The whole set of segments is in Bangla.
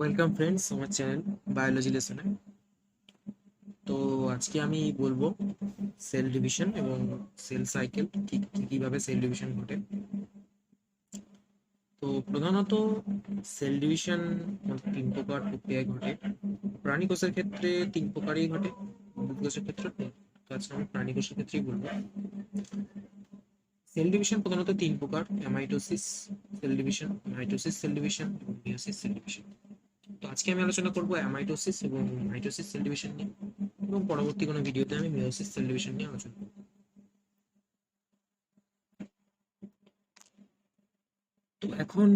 ওয়েলকাম ফ্রেন্ডস আমার চ্যানেল বায়োলজি লেসনে। তো আজকে আমি বলবো সেল ডিভিশন এবং সেল সাইকেল কিভাবে সেল ডিভিশন ঘটে। তো প্রধানত সেল ডিভিশন তিন প্রকার প্রক্রিয়ায় ঘটে। প্রাণী কোষের ক্ষেত্রে তিন প্রকারই ঘটে, উদ্ভিদ কোষের ক্ষেত্রে তো আজকে আমি প্রাণী কোষের ক্ষেত্রেই বলবো। সেল ডিভিশন প্রধানত তিন প্রকার: amitosis cell division, mitosis cell division এবং মিয়োসিস সেল ডিভিশন। তো আজকে আমি আলোচনা করবো অ্যামাইটোসিস এবং মাইটোসিস সেল ডিভিশন নিয়ে, এবং পরবর্তী কোনো ভিডিওতে আমি মিয়োসিস সেল ডিভিশন নিয়ে আলোচনা করব। তো এখন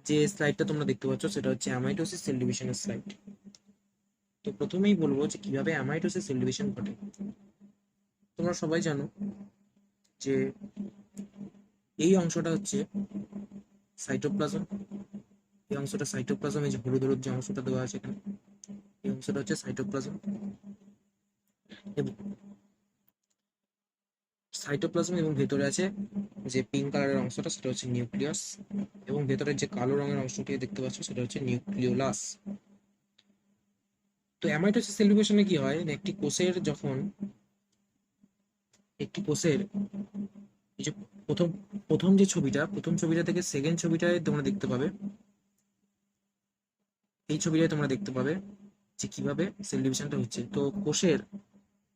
যে স্লাইডটা তোমরা দেখতে পাচ্ছ সেটা হচ্ছে অ্যামাইটোসিস সেল ডিভিশনের স্লাইড। তো প্রথমেই বলবো যে কিভাবে অ্যামাইটোসিস সেল ডিভিশন ঘটে। তোমরা সবাই জানো যে এই অংশটা হচ্ছে সাইটোপ্লাজম, এই অংশটা সাইটোপ্লাজম, এই যে হলুদ হলুদ যে অংশটা দেওয়া আছে এখানে, এই অংশটা হচ্ছে সাইটোপ্লাজম। এবং সাইটোপ্লাজম এবং ভেতরে আছে যে পিঙ্ক কালারের অংশটা, সেটা হচ্ছে নিউক্লিয়াস, এবং ভেতরের যে কালো রঙের অংশটি দেখতে পাচ্ছ সেটা হচ্ছে নিউক্লিওলাস। তো অ্যামাইটোসিস সেল ডিভিশনে কি হয়, একটি কোষের এই যে প্রথম প্রথম ছবিটা থেকে সেকেন্ড ছবিটায় তোমরা দেখতে পাবে, এই ছবিটায় তোমরা দেখতে পাবে যে কিভাবে সেল ডিভিশনটা হচ্ছে। তো কোষের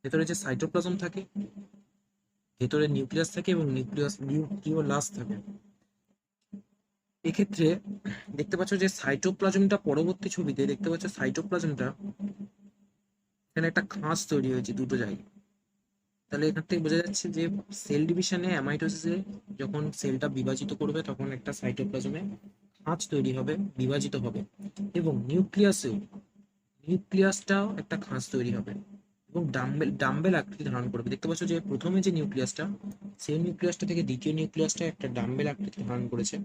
ভেতরে যে সাইটোপ্লাজম থাকে, ভেতরে নিউক্লিয়াস থাকে এবং নিউক্লিওলাস থাকে। এক্ষেত্রে দেখতে পাচ্ছ যে সাইটোপ্লাজমটা, পরবর্তী ছবিতে দেখতে পাচ্ছ সাইটোপ্লাজমটা এখানে একটা খাঁজ তৈরি হয়েছে দুটো জায়গায়। তাহলে এখান থেকে বোঝা যাচ্ছে যে সেল ডিভিশনে, অ্যামাইটোসিসে যখন সেলটা বিভাজিত করবে তখন একটা সাইটোপ্লাজমে খাঁজ তৈরি হবে, বিভাজিত হবে, এবং নিউক্লিয়াসটাও একটা খাঁজ তৈরি হবে এবং ডাম্বেল আকৃতি ধারণ করবে। দেখতে পাচ্ছ যে প্রথমে যে নিউক্লিয়াসটা, সেই নিউক্লিয়াসটা থেকে দ্বিতীয় নিউক্লিয়াসটা একটা ডাম্বেল আকৃতি ধারণ করেছে।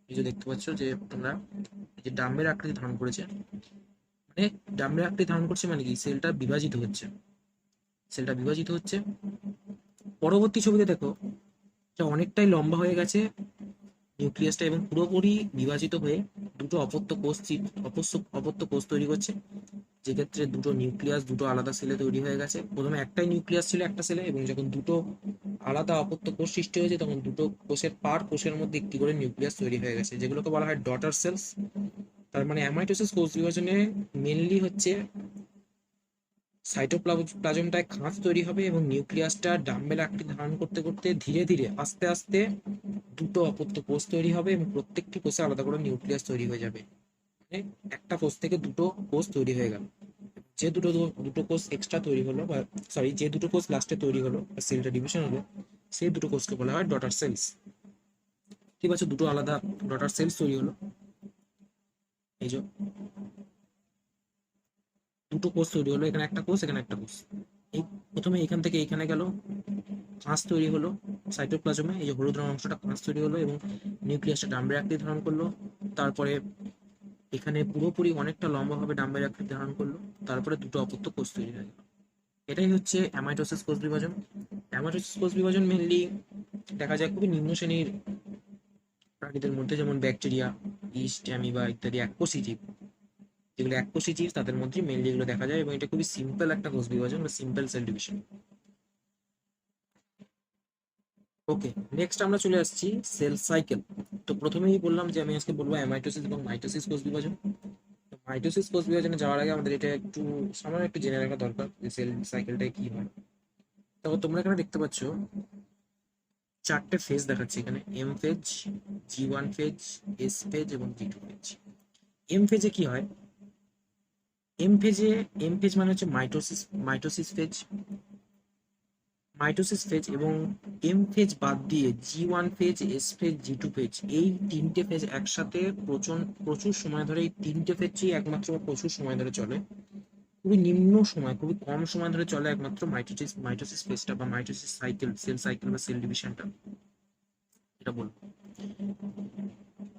এই যে দেখতে পাচ্ছ যে তোমরা, এই যে ডাম্বেল আকৃতি ধারণ করেছে, মানে ডাম্বেল আকৃতি ধারণ করছে মানে কি, সেলটা বিভাজিত হচ্ছে। পরবর্তী ছবিতে দেখো এটা অনেকটাই লম্বা হয়ে গেছে নিউক্লিয়াসটা, এবং পুরোপুরি বিভাজিত হয়ে দুটো অপত্য কোষ তৈরি করছে। যেক্ষেত্রে দুটো নিউক্লিয়াস দুটো আলাদা সেলে তৈরি হয়ে গেছে। প্রথমে একটাই নিউক্লিয়াস ছিল একটা সেলে, এবং যখন দুটো আলাদা অপত্য কোষ সৃষ্টি হয়েছে তখন দুটো কোষের মধ্যে একটি করে নিউক্লিয়াস তৈরি হয়ে গেছে, যেগুলোকে বলা হয় ডটার সেলস। তার মানে অ্যামাইটোসিস কোষ বিভাজনে মেনলি হচ্ছে সাইটোপ্লাজমটায় খাঁজ তৈরি হবে এবং নিউক্লিয়াসটা ডাম্বেল আকৃতি ধারণ করতে করতে ধীরে ধীরে আস্তে আস্তে দুটো অপত্য কোষ তৈরি হবে, এবং প্রত্যেকটি কোষে আলাদা করে নিউক্লিয়াস তৈরি হয়ে যাবে। মানে একটা কোষ থেকে দুটো কোষ তৈরি হয়ে গেল। যে দুটো কোষ এক্সট্রা তৈরি হলো, বা সরি, যে দুটো কোষ লাস্টে তৈরি হলো বা সেলটা ডিভিশন হলো, সেই দুটো কোষকে বলা হয় ডটার সেলস। ঠিক আছে, দুটো আলাদা ডটার সেলস তৈরি হলো। এই যে দুটো কোষ তৈরি হলো, এখানে একটা কোষ, এখানে একটা কোষ। এই প্রথমে এখান থেকে এখানে গেল, কাঁচ তৈরি হলো সাইটোপ্লাজমে, এই যে হলুদ রঙের অংশটা কাঁচ তৈরি হলো এবং নিউক্লিয়াসটা ডাম্বেল আকৃতি ধারণ করলো। তারপরে এখানে পুরোপুরি অনেকটা লম্বাভাবে ডাম্বেল আকৃতি ধারণ করলো। তারপরে দুটো অপত্য কোষ তৈরি হয়ে গেল। এটাই হচ্ছে অ্যামাইটোসিস কোষ বিভাজন। অ্যামাইটোসিস কোষ বিভাজন মেনলি দেখা যায় খুবই নিম্ন শ্রেণীর প্রাণীদের মধ্যে, যেমন ব্যাকটেরিয়া, ইস্ট, অ্যামিবা ইত্যাদি এককোষী জীব। যেগুলো এককোষী জীব তাদের মধ্যে মেনলি এগুলো দেখা যায়, এবং এটা খুবই সিম্পল একটা কোষ বিভাজন বা সিম্পল সেল ডিভিশন। ওকে, নেক্সট আমরা চলে আসছি সেল সাইকেল। তো প্রথমেই বললাম যে আমি আজকে বলবো অ্যামাইটোসিস এবং মাইটোসিস কোষ বিভাজন। তো মাইটোসিস কোষ বিভাজনে যাওয়ার আগে আমাদের এটা একটু সামান্য একটু জেনে রাখা দরকার যে সেল সাইকেলটা কি হয়। তো তোমরা এখানে দেখতে পাচ্ছ চারটে ফেজ দেখাচ্ছে এখানে: M phase, G1 phase, S phase এবং G2 ফেজ। এম ফেজে কি হয়, এম ফেজ মানে হচ্ছে মাইটোসিস ফেজ, এবং এম ফেজ বাদ দিয়ে G1 phase, S phase, G2 phase, এই তিনটে ফেজ একসাথে প্রচুর সময় ধরে, এই তিনটে ফেজই একমাত্র প্রচুর সময় ধরে চলে। খুবই খুবই কম সময় ধরে চলে একমাত্র মাইটোসিস ফেজটা বা মাইটোসিস সাইকেল, সেল সাইকেল বা সেল ডিভিশনটা, এটা বলবো।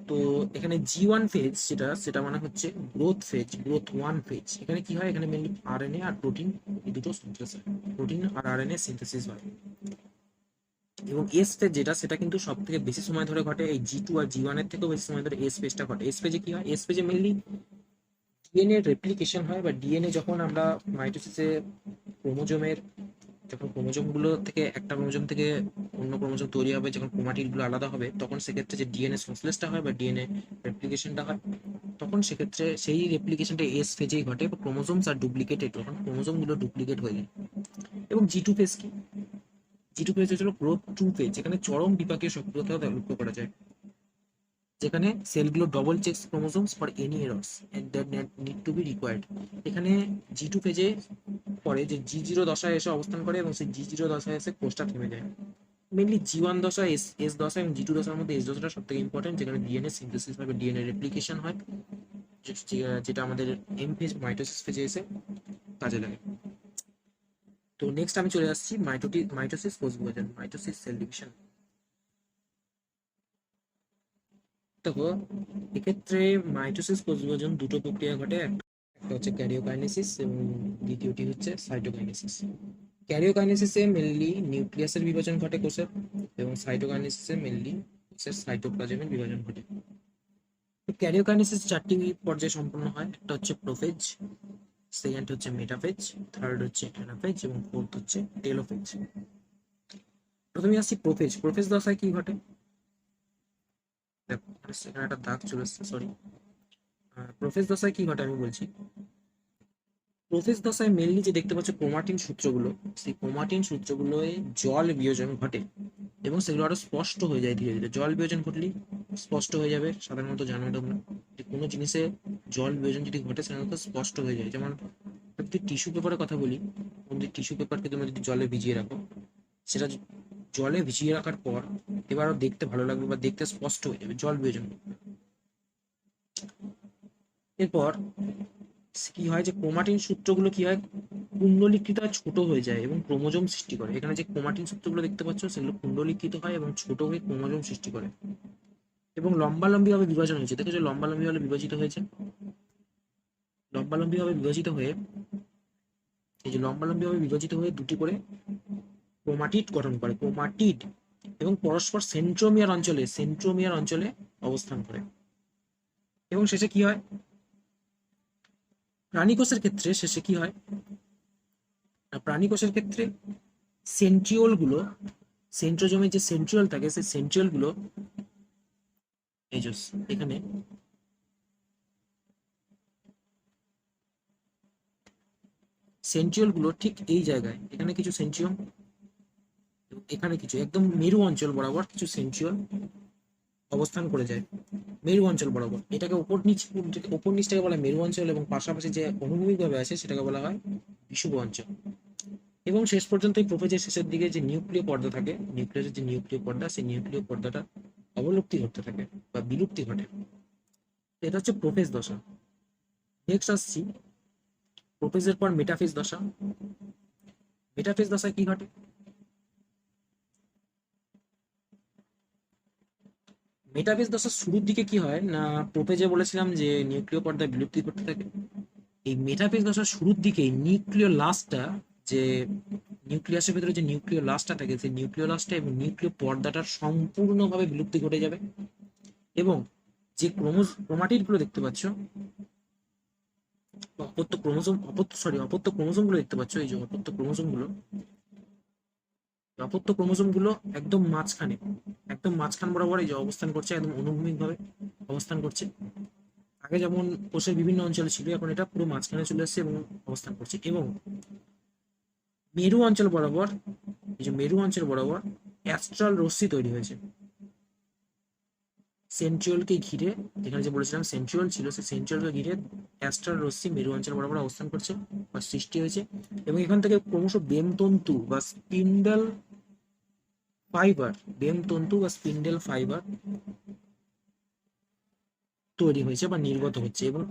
তো এখানে G1 ফেজ সেটা মানে হচ্ছে গ্রোথ 1 ফেজ। এখানে কি হয়, এখানে মেনলি আরএনএ আর প্রোটিন, এই দুটো সিনথেসিস হয়, প্রোটিন আর আরএনএ সিনথেসিস হয়। এবং এস ফেজ যেটা, সেটা কিন্তু সব থেকে বেশি সময় ধরে ঘটে, এই G2 আর G1 এর থেকেও বেশি সময় ধরে এস ফেজটা ঘটে। এস ফেজে কি হয়, এস ফেজে মেনলি ডিএনএ রেপ্লিকেশন হয়, বা ডিএনএ যখন আমরা মাইটোসিসে ক্রোমোজোমের, যখন ক্রোমোজোম গুলো থেকে একটা ক্রোমোজোম থেকে অন্য ক্রোমোজোম তৈরি হবে, যখন ক্রোমাটিড গুলো আলাদা হবে, তখন সেক্ষেত্রে যে ডিএনএ সংশ্লেষটা হয় বা ডিএনএ রেপ্লিকেশনটা হয়, তখন সেক্ষেত্রে সেই রেপ্লিকেশনটা এস ফেজেই ঘটে, বা ক্রোমোজোমস আর ডুপ্লিকেটেড, তখন ক্রোমোজোম গুলো ডুপ্লিকেট হয়ে যায়। এবং জি টু ফেজ কি, জি টু ফেজ হচ্ছিল গ্রোথ টু ফেজ, যেখানে চরম বিপাকীয় সক্রিয়তা লক্ষ্য করা যায়, যেখানে সেলগুলো double checks chromosomes for any errors and that need to be required. এখানে G2 ফেজে পরে যে G0 দশায় এসে অবস্থান করে, এবং সেই G0 দশায় এসে কোষটা থেমে যায়। মেনলি G1 দশা, এস দশা এবং G2 দশার মধ্যে এস দশাটা সব থেকে ইম্পর্টেন্ট, যেখানে ডিএনএ সিনথেসিস বা ডিএনএ রেপ্লিকেশন হয়, যেটা আমাদের এম ফেজ মাইটোসিস ফেজে এসে কাজে লাগে। তো নেক্সট আমি চলে আসছি মাইটোসিস কোষ বিভাজন, মাইটোসিস সেল ডিভিশন। দেখো, এক্ষেত্রে মাইটোসিস কোষ বিভাজন দুটো প্রক্রিয়া ঘটে, একটা হচ্ছে ক্যারিওকাইনেসিস এবং দ্বিতীয়টি হচ্ছে সাইটোকাইনেসিস। ক্যারিওকাইনেসিসে মেনলি নিউক্লিয়াসের বিভাজন ঘটে কোষের, এবং সাইটোকাইনেসিসে মেনলি কোষের সাইটোপ্লাজমের বিভাজন ঘটে। ক্যারিওকাইনেসিস চারটি পর্যায়ে সম্পন্ন হয়, একটা হচ্ছে প্রোফেজ, সেকেন্ড হচ্ছে মেটাফেজ, থার্ড হচ্ছে অ্যানাফেজ এবং ফোর্থ হচ্ছে টেলোফেজ। প্রথমে আসছি প্রোফেজ। প্রোফেজ দশায় কি ঘটে, দেখো এখানে একটা দাগ চলে এসছে, সরি। প্রোফেজ দশায় কি ঘটে আমি বলছি। প্রোফেজ দশায় মেনলি যে দেখতে পাচ্ছ ক্রোমাটিন সূত্রগুলো, সেই ক্রোমাটিন সূত্রগুলোয় জল বিয়োজন ঘটে, এবং সেগুলো আরো স্পষ্ট হয়ে যায় ধীরে ধীরে। জল বিয়োজন ঘটলেই স্পষ্ট হয়ে যাবে, সাধারণত জানো তোমরা যে কোনো জিনিসে জল বিয়োজন যদি ঘটে সাধারণত স্পষ্ট হয়ে যায়। যেমন যদি টিস্যু পেপারের কথা বলি, যদি টিস্যু পেপারকে তুমি যদি জলে ভিজিয়ে রাখো, সেটা জলে ভিজিয়ে রাখার পর এবার দেখতে ভালো লাগবে বা দেখতে স্পষ্ট হয়ে যাবে, জল বিয়োজন। এরপর কি হয়, যে ক্রোমাটিন সূত্রগুলো কি হয়, কুণ্ডলীকৃত আর ছোট হয়ে যায় এবং ক্রোমোজোম সৃষ্টি করে। এখানে যে ক্রোমাটিন সূত্রগুলো দেখতে পাচ্ছ, সেগুলো কুণ্ডলীকৃত হয় এবং ছোট হয়ে ক্রোমোজোম সৃষ্টি করে, এবং লম্বালম্বি ভাবে বিভাজন হয়েছে। দেখো, যে লম্বালম্বি ভাবে বিভাজিত হয়েছে, লম্বালম্বি ভাবে বিভাজিত হয়ে, এই যে লম্বালম্বি ভাবে বিভাজিত হয়ে দুটি করে ক্রোমাটিড গঠন করে, ক্রোমাটিড, এবং পরস্পর সেন্ট্রোমিয়ার অঞ্চলে অবস্থান করে। এবং শেষে কি হয়, প্রাণীকোষের ক্ষেত্রে শেষে কি হয়, প্রাণীকোষের ক্ষেত্রে সেন্ট্রিওল গুলো, সেন্ট্রোজোমের যে সেন্ট্রিওল থাকে, সেই সেন্ট্রিওল গুলো এই যে এখানে সেন্ট্রিওল গুলো ঠিক এই জায়গায়, এখানে কিছু সেন্ট্রিওম, এখানে কিছু একদম মেরু অঞ্চল বরাবর কিছু সেন্ট্রিওল অবস্থান করে যায়, মেরু অঞ্চল বরাবর। এটাকে উপর নিচটাকে বলা হয় মেরু অঞ্চল, এবং পাশাপাশি যে অনুভূমিক ভাবে আছে সেটাকে বলা হয় বিষুব অঞ্চল। এবং শেষ পর্যন্ত এই প্রোফেজের শেষের দিকে যে নিউক্লিয় পর্দা থাকে, নিউক্লিয়াসের যে নিউক্লিয় পর্দা, সেই নিউক্লিয় পর্দাটা অবলুপ্তি ঘটতে থাকে বা বিলুপ্তি ঘটে। এটা হচ্ছে প্রোফেজ দশা। নেক্সট আসছি প্রোফেজের পর মেটাফেজ দশা। মেটাফেজ দশায় কি ঘটে, মেটাফেজ দশার শুরুর দিকে কি হয় না, প্রোফেজে বলেছিলাম যে নিউক্লিয় পর্দা বিলুপ্তি ঘটতে থাকে। এই মেটাফেজ দশার শুরুর দিকে নিউক্লিয় লাস্টটা, যে নিউক্লিয়াসের ভেতরে যে নিউক্লিয় লাস্টটা থাকে, সেই নিউক্লিয় লাস্টটা এবং নিউক্লিয় পর্দাটার সম্পূর্ণভাবে বিলুপ্তি ঘটে যাবে, এবং যে ক্রোমাটিড গুলো দেখতে পাচ্ছ, অপত্য ক্রোমোজোম গুলো দেখতে পাচ্ছ, এই যে অপত্য ক্রোমোজোম গুলো একদম মাঝখান বরাবর এই যে অবস্থান করছে, একদম অনুভূমিক ভাবে অবস্থান করছে। আগে যেমন কোষের বিভিন্ন অঞ্চলে ছিল, এখন এটা পুরো মাঝখানে চলে আসছে এবং অবস্থান করছে। এবং মেরু অঞ্চল বরাবর, এই যে মেরু অঞ্চল বরাবর অ্যাস্ট্রাল রশ্মি তৈরি হয়েছে সেন্ট্রিওলকে ঘিরে। যেখানে যে বলেছিলাম সেন্ট্রিওল ছিল, সেই সেন্ট্রিওলকে ঘিরে অ্যাস্ট্রাল রশ্মি মেরু অঞ্চল বরাবর অবস্থান করছে বা সৃষ্টি হয়েছে, এবং এখান থেকে ক্রমশ বেমতন্তু বা স্পিন্ডেল ফাইবার তৈরি হয়েছে বা নির্গত হচ্ছে। এবং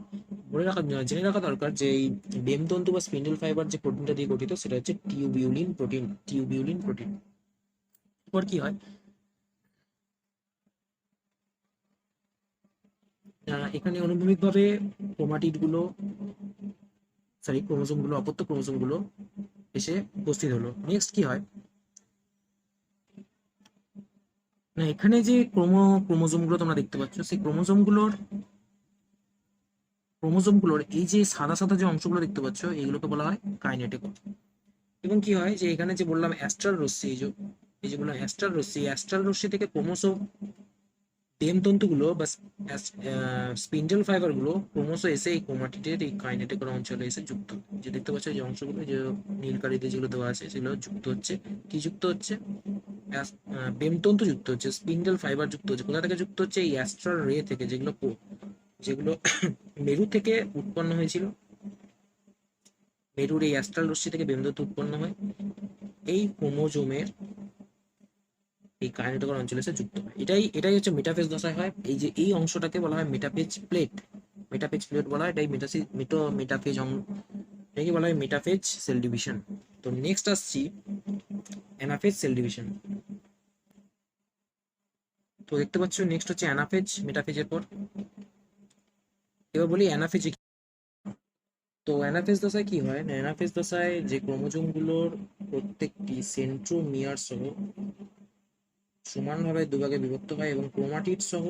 জেনে রাখা দরকার যে এই বেমতন্তু বা স্পিন্ডেল ফাইবার যে প্রোটিনটা দিয়ে গঠিত, সেটা হচ্ছে টিউবিউলিন প্রোটিন। এরপর কি হয়, এখানে অনুভূমিক ভাবে অপত্য ক্রোমোজোম গুলো এসে উপস্থিত হলো। নেক্সট কি হয়, না, এখানে যে ক্রোমোজোম গুলো তোমরা দেখতে পাচ্ছ, সেই ক্রোমোজোম গুলোর এই যে সাদা সাদা যে অংশগুলো দেখতে পাচ্ছ, এগুলোকে বলা হয় কাইনেটিক। এবং কি হয় যে এখানে যে বললাম অ্যাস্ট্রাল রশ্মি, এই যে বললাম অ্যাস্ট্রাল রশ্মি থেকে ক্রমশ দেম তন্তুগুলো বা স্পিন্ডেল ফাইবার গুলো ক্রমশ এসে এই ক্রোমাটিডের এই কাইনেটিক অঞ্চলে এসে যুক্ত হয়। যে দেখতে পাচ্ছ যে অংশগুলো যে নীল কালিতে যেগুলো দেওয়া আছে সেগুলো যুক্ত হচ্ছে। কি যুক্ত হচ্ছে? বেমতন্তু যুক্ত হচ্ছে, স্পিন্ডেল ফাইবার যুক্ত হচ্ছে। কোথা থেকে যুক্ত হচ্ছে? এই অ্যাস্ট্রাল রে থেকে, যেগুলো মেরু থেকে উৎপন্ন হয়েছিল। মেরুর এই অ্যাস্ট্রাল রশ্মি থেকে বেমতন্তু উৎপন্ন হয়, এই ক্রোমোজোমের এই কাইনেটোকর অঞ্চলে এসে যুক্ত হয়। এটাই হচ্ছে মেটাফেজ দশায় হয়। এই যে এই অংশটাকে বলা হয় মেটাফেজ প্লেট। মেটাফেজ প্লেট বলা হয়, এটাই মেটাফেজ এটাকে বলা হয় মেটাফেজ সেল ডিভিশন। তো নেক্সট আসছি অ্যানাফেজ সেল ডিভিশন। তো দেখতে পাচ্ছ নেক্সট হচ্ছে অ্যানাফেজ মেটাফেজের পর। এবার বলি অ্যানাফেজ। তো অ্যানাফেজ দশায় কি হয় না, অ্যানাফেজ দশায় যে ক্রোমোজোম গুলোর প্রত্যেকটি সেন্ট্রোমিয়ার সহ সমানভাবে দুভাগে বিভক্ত হয় এবং ক্রোমাটিড সহ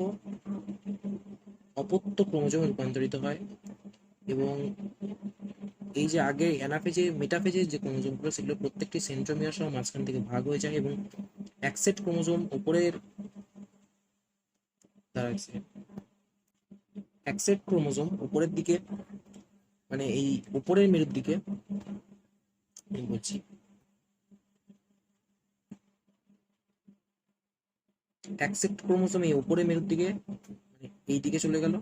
অপত্য ক্রোমোজোমে রূপান্তরিত হয়। এবং এই যে আগে অ্যানাফেজে মেটাফেজের যে ক্রোমোজোমগুলো, সেগুলো প্রত্যেকটি সেন্ট্রোমিয়ার সহ মাঝখান থেকে ভাগ হয়ে যায় এবং এক সেট ক্রোমোজোম উপরের এক সেট ক্রোমোজোম উপরের দিকে, মানে এই উপরের মেরুর দিকে বলছি, এক সেট ক্রোমোজোম এই উপরের মেরুর দিকে, মানে এই দিকে চলে গেল,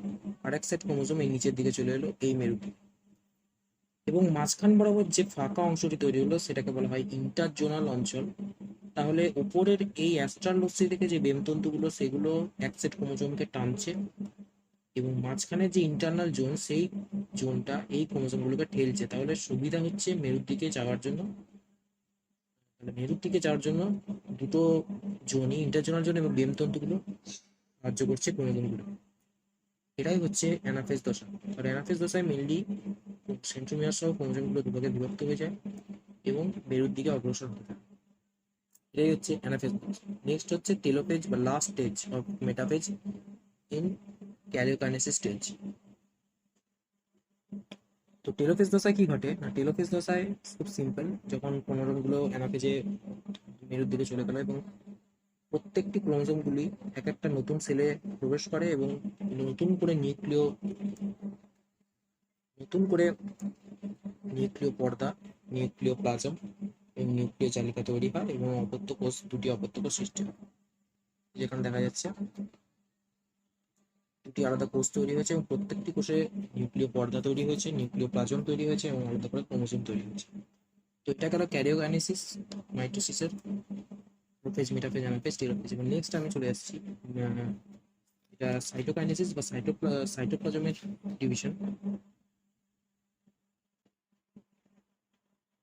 আর এক সেট ক্রোমোজোম এই নিচের দিকে চলে এলো এই মেরুর দিকে। এবং মাঝখান বরাবর যে ফাঁকা অংশটি তৈরি হলো সেটাকে বলা হয় ইন্টারজোনাল অঞ্চল। তাহলে উপরের এই অ্যাস্ট্রাল রশ্মি থেকে যে বেমতন্তুগুলো সেগুলো এক সেট ক্রোমোজোমকে টানছে, এবং মাঝখানে যে ইন্টারনাল জোন, সেই জোনটা এই ক্রোমোজোমগুলোকে ঠেলছে। তাহলে সুবিধা হচ্ছে মেরুর দিকে যাওয়ার জন্য। তাহলে মেরুর দিকে যাওয়ার জন্য দুটো জোনই, ইন্টারজোনাল জোন এবং বেমতন্তুগুলো সাহায্য করছে ক্রোমোজোমগুলো। এটাই হচ্ছে অ্যানাফেজ দশা। আর অ্যানাফেজ দশায় মেনলি সেন্ট্রোমিয়ার সহ ক্রোমোজোমগুলো দুভাগে বিভক্ত হয়ে যায় এবং মেরুর দিকে অগ্রসর হতে থাকে। এটাই হচ্ছে অ্যানাফেজ দশা। নেক্সট হচ্ছে টেলোফেজ বা last stage of metaphase in karyokinesis stage. তো টেলোফেজ দশায় কি ঘটে না, টেলোফেজ দশায় খুব সিম্পল, যখন ক্রোমোজোমগুলো অ্যানাফেজে মেরুর দিকে চলে গেল এবং প্রত্যেকটি ক্রোমোজোমগুলি এক একটা নতুন সেলে প্রবেশ করে এবং নতুন করে নতুন করে নিউক্লিয় পর্দা, নিউক্লিয় প্লাজম এবং নিউক্লিয় জালিকা তৈরি হয় এবং দুটি অপত্য কোষ সৃষ্টি হয়। যেখানে দেখা যাচ্ছে দুটি আলাদা কোষ তৈরি হয়েছে এবং প্রত্যেকটি কোষে নিউক্লিয় পর্দা তৈরি হয়েছে, নিউক্লিয় প্লাজম তৈরি হয়েছে এবং আলাদা করে ক্রোমোজোম তৈরি হয়েছে। তো এটা গেল ক্যারিওকাইনেসিস, মাইটোসিসের প্রোফেজ, মেটাফেজ, অ্যানাফেজ, টেলোফেজ। এবং নেক্সট আমি চলে আসছি এটা সাইটোকাইনেসিস বা সাইটোপ্লাজমের ডিভিশন।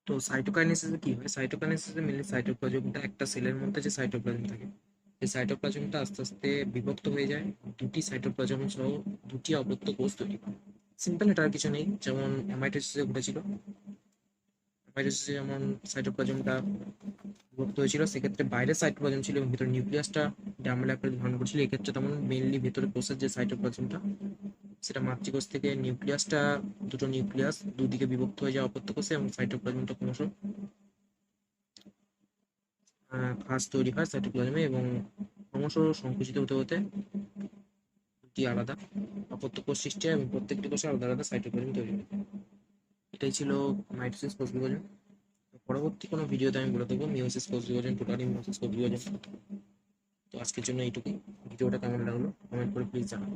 তো সাইটোকাইনেসিসে কি হয়, সাইটোকাইনেসিসে মেনলি সাইটোপ্লাজমটা, একটা সেলের মধ্যে যে সাইটোপ্লাজম থাকে, এই সাইটোপ্লাজমটা আস্তে আস্তে বিভক্ত হয়ে যায়, দুটি সাইটোপ্লাজম সহ দুটি অপত্য কোষ তৈরি করে। সিম্পল, এটা আর কিছু নেই। যেমন অ্যামাইটোসিসে ঘটেছিল, অ্যামাইটোসিসে যেমন সাইটোপ্লাজমটা বিভক্ত হয়েছিল, সেক্ষেত্রে বাইরের সাইটোপ্লাজম ছিল এবং ভিতরে নিউক্লিয়াসটা ডাম্বেল আকারে ধারণ করছিল। এক্ষেত্রে তেমন মেনলি ভেতরে কোষের যে সাইটোপ্লাজমটা, সেটা মাতৃকোষ থেকে নিউক্লিয়াসটা, দুটো নিউক্লিয়াস দুদিকে বিভক্ত হয়ে যায় অপত্য কোষে এবং সাইটোপ্লাজমটা ক্রমশ ভাঁজ তৈরি হয় সাইটোপ্লাজমে এবং ক্রমশ সংকুচিত হতে হতে দুটি আলাদা অপত্য কোষ সৃষ্টি হয় এবং প্রত্যেকটি কোষে আলাদা আলাদা সাইটোপ্লাজম তৈরি হয়। এটাই ছিল মাইটোসিস, কোষ বিভাজন। পরবর্তী কোনো ভিডিওতে আমি বলে দেবো মিওসিস, কোষ বিভাজন, টোটালি মিওসিস, কোষ বিভাজন। তো আজকের জন্য এইটুকুই। ভিডিওটা কেমন লাগলো কমেন্ট করে প্লিজ জানাবো।